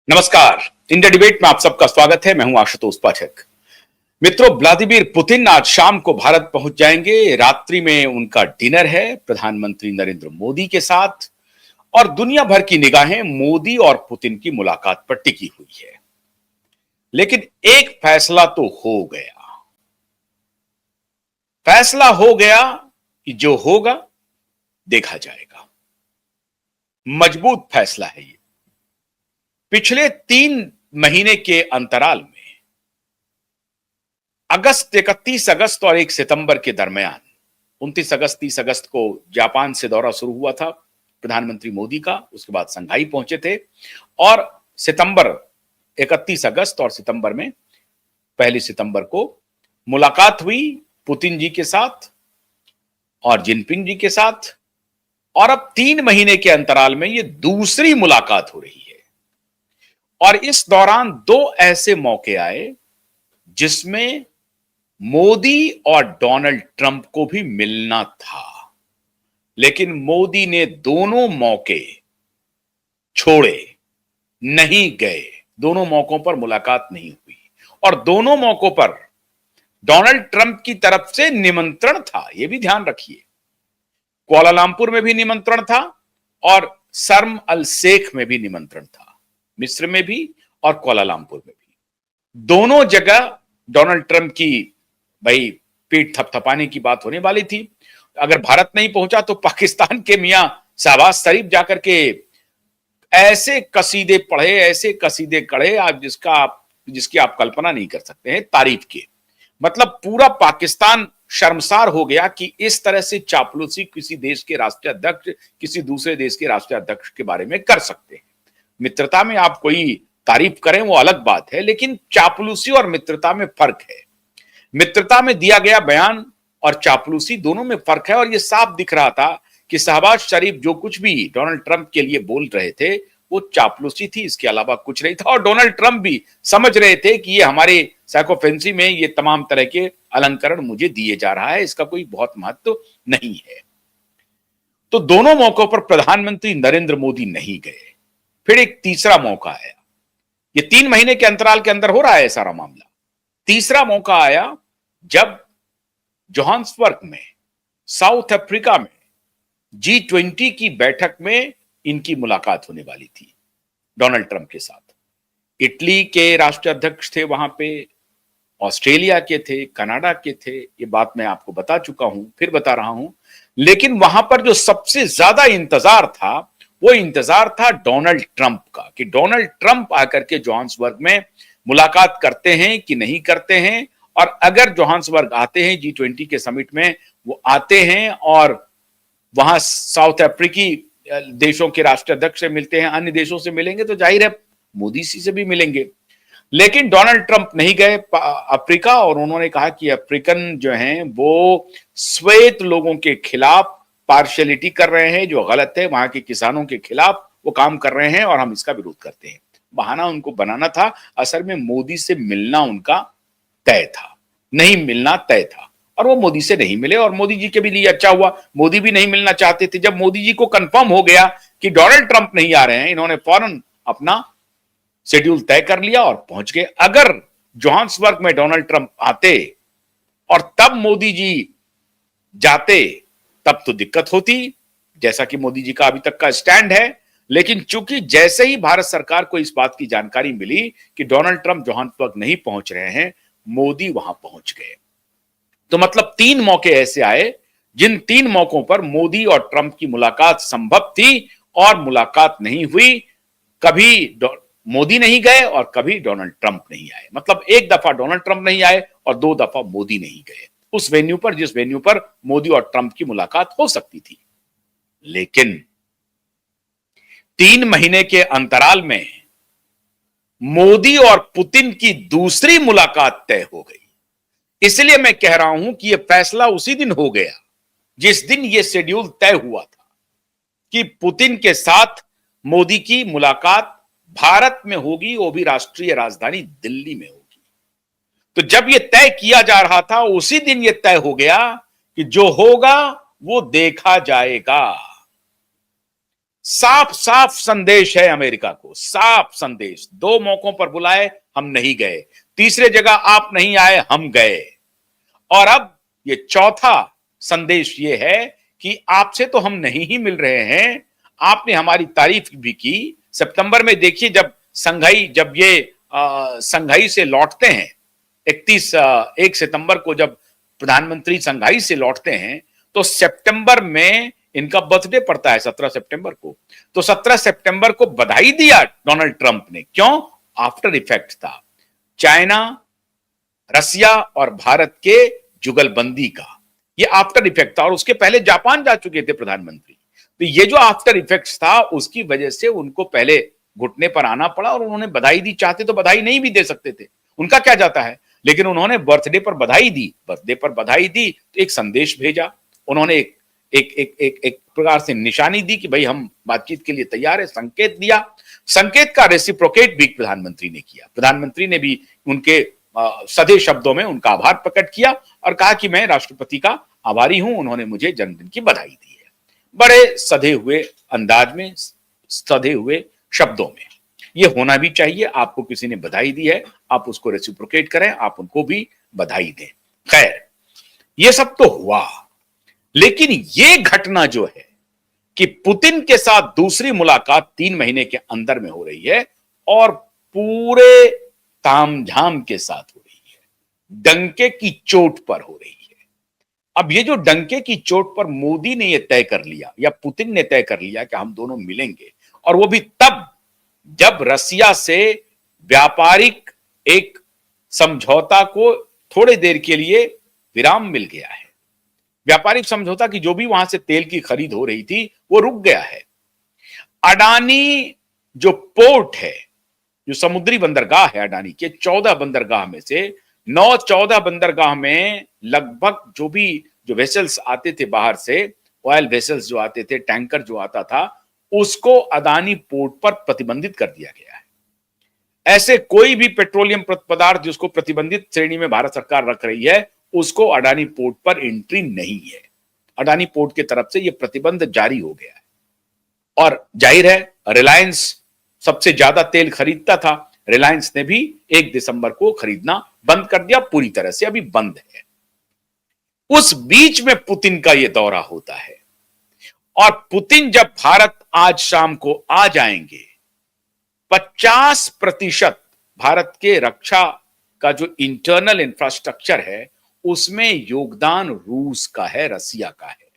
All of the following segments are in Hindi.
नमस्कार। इंडिया डिबेट में आप सबका स्वागत है। मैं हूं आशुतोष पाठक। मित्रों, व्लादिमीर पुतिन आज शाम को भारत पहुंच जाएंगे। रात्रि में उनका डिनर है प्रधानमंत्री नरेंद्र मोदी के साथ और दुनिया भर की निगाहें मोदी और पुतिन की मुलाकात पर टिकी हुई है। लेकिन एक फैसला तो हो गया। फैसला हो गया कि जो होगा देखा जाएगा। मजबूत फैसला है ये। पिछले 3 महीने के अंतराल में 31 अगस्त और 1 सितंबर के दरमियान 29 अगस्त 30 अगस्त को जापान से दौरा शुरू हुआ था प्रधानमंत्री मोदी का। उसके बाद शंघाई पहुंचे थे और 31 अगस्त और सितंबर में 1 सितंबर को मुलाकात हुई पुतिन जी के साथ और जिनपिंग जी के साथ। और अब 3 महीने के अंतराल में यह दूसरी मुलाकात हो रही है। और इस दौरान 2 ऐसे मौके आए जिसमें मोदी और डोनाल्ड ट्रंप को भी मिलना था, लेकिन मोदी ने दोनों मौके छोड़े, नहीं गए। दोनों मौकों पर मुलाकात नहीं हुई और दोनों मौकों पर डोनाल्ड ट्रंप की तरफ से निमंत्रण था। यह भी ध्यान रखिए, कुआलालंपुर में भी निमंत्रण था और शर्म अल शेख में भी निमंत्रण था, मिस्र में भी और कुआलालंपुर में भी। दोनों जगह डोनाल्ड ट्रंप की भाई पीठ थपथपाने की बात होने वाली थी। अगर भारत नहीं पहुंचा तो पाकिस्तान के मियां शहबाज शरीफ जाकर के ऐसे कसीदे पढ़े, ऐसे कसीदे कढ़े आप जिसकी आप कल्पना नहीं कर सकते हैं तारीफ के। मतलब पूरा पाकिस्तान शर्मसार हो गया कि इस तरह से चापलूसी किसी देश के राष्ट्रीय अध्यक्ष किसी दूसरे देश के राष्ट्रीय अध्यक्ष के बारे में कर सकते हैं। मित्रता में आप कोई तारीफ करें वो अलग बात है, लेकिन चापलूसी और मित्रता में फर्क है। मित्रता में दिया गया बयान और चापलूसी दोनों में फर्क है। और यह साफ दिख रहा था कि शहबाज शरीफ जो कुछ भी डोनाल्ड ट्रंप के लिए बोल रहे थे वो चापलूसी थी, इसके अलावा कुछ नहीं था। और डोनाल्ड ट्रंप भी समझ रहे थे कि ये हमारे साइकोफेंसी में ये तमाम तरह के अलंकरण मुझे दिए जा रहा है, इसका कोई बहुत महत्व नहीं है। तो दोनों मौकों पर प्रधानमंत्री नरेंद्र मोदी नहीं गए। फिर एक तीसरा मौका आया। ये 3 महीने के अंतराल के अंदर हो रहा है सारा मामला। तीसरा मौका आया जब जोहान्सबर्ग में साउथ अफ्रीका में G20 की बैठक में इनकी मुलाकात होने वाली थी डोनाल्ड ट्रंप के साथ। इटली के राष्ट्रीय अध्यक्ष थे वहां पे, ऑस्ट्रेलिया के थे, कनाडा के थे। ये बात मैं आपको बता चुका हूं, फिर बता रहा हूं। लेकिन वहां पर जो सबसे ज्यादा इंतजार था वो इंतजार था डोनाल्ड ट्रंप का, कि डोनाल्ड ट्रंप आकर के जोहान्सबर्ग में मुलाकात करते हैं कि नहीं करते हैं। और अगर जोहान्सबर्ग आते हैं G20 के समिट में, वो आते हैं और वहां साउथ अफ्रीकी देशों के राष्ट्रीय अध्यक्ष से मिलते हैं, अन्य देशों से मिलेंगे तो जाहिर है मोदी जी से भी मिलेंगे। लेकिन डोनाल्ड ट्रंप नहीं गए अफ्रीका और उन्होंने कहा कि अफ्रीकन जो हैं वो श्वेत लोगों के खिलाफ पार्शियलिटी कर रहे हैं, जो गलत है। वहां के किसानों के खिलाफ वो काम कर रहे हैं और हम इसका विरोध करते हैं। बहाना उनको बनाना था। असल में मोदी से मिलना उनका तय था, नहीं मिलना तय था। और वो मोदी से नहीं मिले और मोदी जी के भी लिए अच्छा हुआ। मोदी भी नहीं मिलना चाहते थे। जब मोदी जी को कंफर्म हो गया कि डोनाल्ड ट्रंप नहीं आ रहे हैं, इन्होंने फौरन अपना शेड्यूल तय कर लिया और पहुंच गए। अगर जोहान्सबर्ग में डोनाल्ड ट्रंप आते और तब मोदी जी जाते तब तो दिक्कत होती, जैसा कि मोदी जी का अभी तक का स्टैंड है। लेकिन चूंकि जैसे ही भारत सरकार को इस बात की जानकारी मिली कि डोनाल्ड ट्रंप जोहान्सबर्ग नहीं पहुंच रहे हैं, मोदी वहां पहुंच गए। तो मतलब 3 मौके ऐसे आए जिन 3 मौकों पर मोदी और ट्रंप की मुलाकात संभव थी और मुलाकात नहीं हुई। कभी मोदी नहीं गए और कभी डोनाल्ड ट्रंप नहीं आए। मतलब एक दफा डोनाल्ड ट्रंप नहीं आए और 2 दफा मोदी नहीं गए उस वेन्यू पर जिस वेन्यू पर मोदी और ट्रंप की मुलाकात हो सकती थी। लेकिन 3 महीने के अंतराल में मोदी और पुतिन की दूसरी मुलाकात तय हो गई। इसलिए मैं कह रहा हूं कि यह फैसला उसी दिन हो गया जिस दिन यह शेड्यूल तय हुआ था कि पुतिन के साथ मोदी की मुलाकात भारत में होगी, वो भी राष्ट्रीय राजधानी दिल्ली में होगी। तो जब यह तय किया जा रहा था उसी दिन यह तय हो गया कि जो होगा वो देखा जाएगा। साफ साफ संदेश है अमेरिका को, साफ संदेश। 2 मौकों पर बुलाए, हम नहीं गए। तीसरे जगह आप नहीं आए, हम गए। और अब ये चौथा संदेश ये है कि आपसे तो हम नहीं ही मिल रहे हैं, आपने हमारी तारीफ भी की। सितंबर में देखिए, जब ये संघाई से लौटते हैं, 1 सितंबर को जब प्रधानमंत्री संघाई से लौटते हैं, तो सितंबर में इनका बर्थडे पड़ता है 17 सितंबर को। तो 17 सितंबर को बधाई दिया डोनाल्ड ट्रंप ने। क्यों? आफ्टर इफेक्ट था चाइना, रसिया और भारत के जुगलबंदी का, ये आफ्टर इफेक्ट था। और उसके पहले जापान जा चुके थे प्रधानमंत्री। तो ये जो आफ्टर इफेक्ट्स था, उसकी वजह से उनको पहले घुटने पर आना पड़ा और उन्होंने बधाई दी। चाहते तो बधाई नहीं भी दे सकते थे, उनका क्या जाता है, लेकिन उन्होंने बर्थडे पर बधाई दी। बर्थडे पर बधाई दी तो एक संदेश भेजा उन्होंने, एक प्रकार से निशानी दी कि भाई हम बातचीत के लिए तैयार है, संकेत दिया। संकेत का रेसिप्रोकेट भी प्रधानमंत्री ने किया। प्रधानमंत्री ने भी उनके सधे शब्दों में उनका आभार प्रकट किया और कहा कि मैं राष्ट्रपति का आभारी हूं, उन्होंने मुझे जन्मदिन की बधाई दी है। बड़े सधे हुए अंदाज में, सधे हुए शब्दों में। ये होना भी चाहिए। आपको किसी ने बधाई दी है, आप उसको रेसिप्रोकेट करें, आप उनको भी बधाई दें। खैर, ये सब तो हुआ, लेकिन ये घटना जो है कि पुतिन के साथ दूसरी मुलाकात 3 महीने के अंदर में हो रही है और पूरे तामझाम के साथ हो रही है, डंके की चोट पर हो रही है। अब ये जो डंके की चोट पर मोदी ने यह तय कर लिया या पुतिन ने तय कर लिया कि हम दोनों मिलेंगे, और वो भी तब जब रसिया से व्यापारिक एक समझौता को थोड़ी देर के लिए विराम मिल गया है। व्यापारिक समझौता की जो भी वहां से तेल की खरीद हो रही थी वो रुक गया है। अडानी जो पोर्ट है, जो समुद्री बंदरगाह है अडानी के, 14 बंदरगाह में से 14 बंदरगाह में लगभग जो वेसल्स आते थे बाहर से, ऑयल वेसल्स जो आते थे, टैंकर जो आता था, उसको अडानी पोर्ट पर प्रतिबंधित कर दिया गया है। ऐसे कोई भी पेट्रोलियम पदार्थ जिसको प्रतिबंधित श्रेणी में भारत सरकार रख रही है, उसको अडानी पोर्ट पर एंट्री नहीं है। अडानी पोर्ट की तरफ से यह प्रतिबंध जारी हो गया है। और जाहिर है, रिलायंस सबसे ज्यादा तेल खरीदता था, रिलायंस ने भी 1 दिसंबर को खरीदना बंद कर दिया, पूरी तरह से अभी बंद है। उस बीच में पुतिन का यह दौरा होता है, और पुतिन जब भारत आज शाम को आ जाएंगे, 50% भारत के रक्षा का जो इंटरनल इंफ्रास्ट्रक्चर है उसमें योगदान रूस का है, रसिया का है।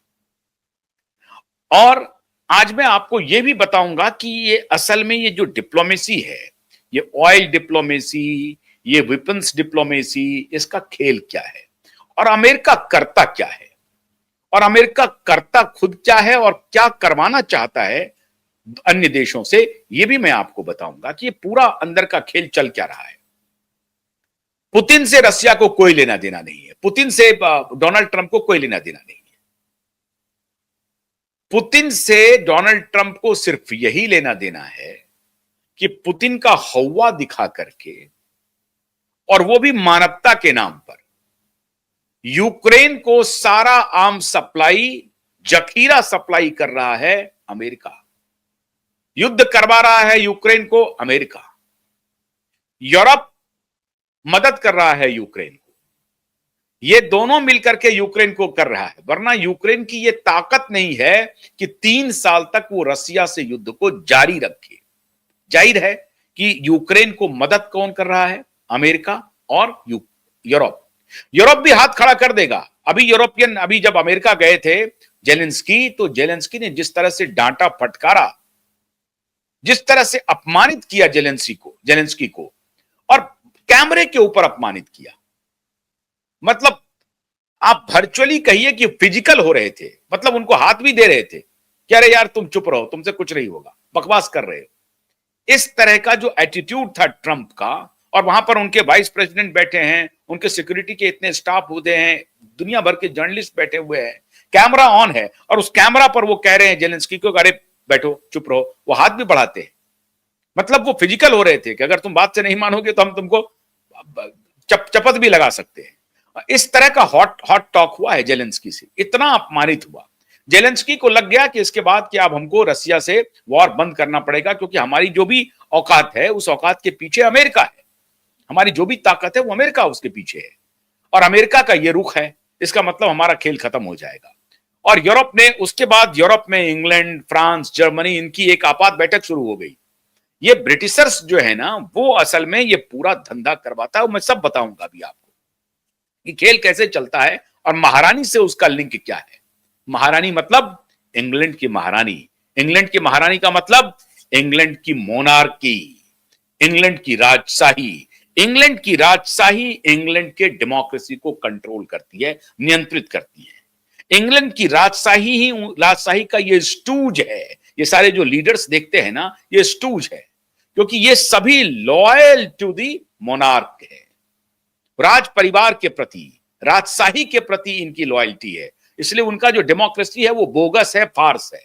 और आज मैं आपको यह भी बताऊंगा कि ये असल में ये जो डिप्लोमेसी है, ये ऑयल डिप्लोमेसी, ये वेपन्स डिप्लोमेसी, इसका खेल क्या है और अमेरिका करता क्या है, और अमेरिका करता खुद क्या है और क्या करवाना चाहता है अन्य देशों से, यह भी मैं आपको बताऊंगा कि ये पूरा अंदर का खेल चल क्या रहा है। पुतिन से रसिया को कोई लेना देना नहीं है, पुतिन से डोनाल्ड ट्रंप को कोई लेना देना नहीं है। पुतिन से डोनाल्ड ट्रंप को सिर्फ यही लेना देना है कि पुतिन का हौवा दिखा करके, और वो भी मानवता के नाम पर, यूक्रेन को सारा आर्म सप्लाई, जखीरा सप्लाई कर रहा है अमेरिका। युद्ध करवा रहा है यूक्रेन को अमेरिका। यूरोप मदद कर रहा है यूक्रेन को। ये दोनों मिलकर के यूक्रेन को कर रहा है, वरना यूक्रेन की ये ताकत नहीं है कि 3 साल तक वो रसिया से युद्ध को जारी रखे। जाहिर है कि यूक्रेन को मदद कौन कर रहा है? अमेरिका और यूरोप। यूरोप भी हाथ खड़ा कर देगा। अभी जब अमेरिका गए थे जेलेंस्की, तो जेलेंस्की ने जिस तरह से डांटा, फटकारा, जिस तरह से अपमानित किया जेलेंस्की को, और कैमरे के ऊपर अपमानित किया, मतलब आप वर्चुअली कहिए कि फिजिकल हो रहे थे, मतलब उनको हाथ भी दे रहे थे कि अरे यार तुम चुप रहो, तुमसे कुछ नहीं होगा, बकवास कर रहे हो। इस तरह का जो एटीट्यूड था ट्रंप का, और वहां पर उनके वाइस प्रेसिडेंट बैठे हैं, उनके सिक्योरिटी के इतने स्टाफ होते हैं, दुनिया भर के जर्नलिस्ट बैठे हुए हैं, कैमरा ऑन है, और उस कैमरा पर वो कह रहे हैं जेलेंस्की को, अरे बैठो, चुप रहो, वो हाथ भी बढ़ाते हैं। मतलब वो फिजिकल हो रहे थे कि अगर तुम बात से नहीं मानोगे तो हम तुमको चपत भी लगा सकते हैं। इस तरह का हॉट टॉक हुआ है जेलेंस्की से, इतना अपमानित हुआ। जेलेंस्की को लग गया कि इसके बाद कि अब हमको रसिया से वॉर बंद करना पड़ेगा, क्योंकि हमारी जो भी औकात है उस औकात के पीछे अमेरिका है, हमारी जो भी ताकत है वो अमेरिका उसके पीछे है, और अमेरिका का ये रुख है, इसका मतलब हमारा खेल खत्म हो जाएगा। और यूरोप ने उसके बाद, यूरोप में इंग्लैंड, फ्रांस, जर्मनी, इनकी एक आपात बैठक शुरू हो गई। ये ब्रिटिशर्स जो है ना, वो असल में ये पूरा धंधा करवाता है, मैं सब बताऊंगा अभी आपको कि खेल कैसे चलता है और महारानी से उसका लिंक क्या है। महारानी मतलब इंग्लैंड की महारानी, इंग्लैंड की महारानी का मतलब इंग्लैंड की मोनार्की, इंग्लैंड की राजशाही। इंग्लैंड की राजशाही इंग्लैंड के डेमोक्रेसी को कंट्रोल करती है, नियंत्रित करती है। इंग्लैंड की राजशाही का ये स्टूज है। ये सारे जो लीडर्स देखते हैं ना, ये स्टूज है, क्योंकि ये सभी लॉयल टू दी मोनार्क है। राज परिवार के प्रति, राजशाही के प्रति इनकी लॉयल्टी है, इसलिए उनका जो डेमोक्रेसी है वो बोगस है, फार्स है।